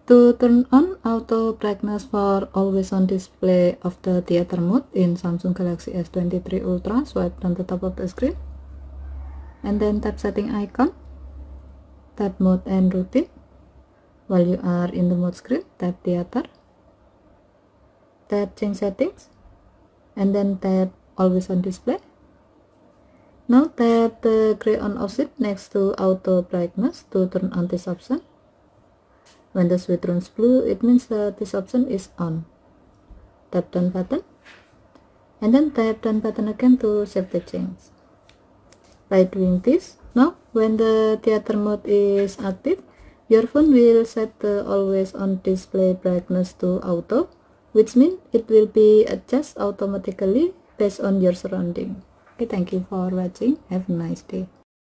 To turn on auto brightness for always on display of the theater mode in Samsung Galaxy S23 Ultra, swipe down the top of the screen and then tap setting icon, tap mode and routine. While you are in the mode screen, tap theater, tap change settings, and then tap always on display. Now tap the gray on off switch next to auto brightness to turn on this option. When the switch turns blue, it means that this option is on. Tap done button and then tap done button again to save the change. By doing this, now when the theater mode is active, your phone will set the always on display brightness to auto, which means it will be adjust automatically based on your surrounding. Okay, thank you for watching. Have a nice day.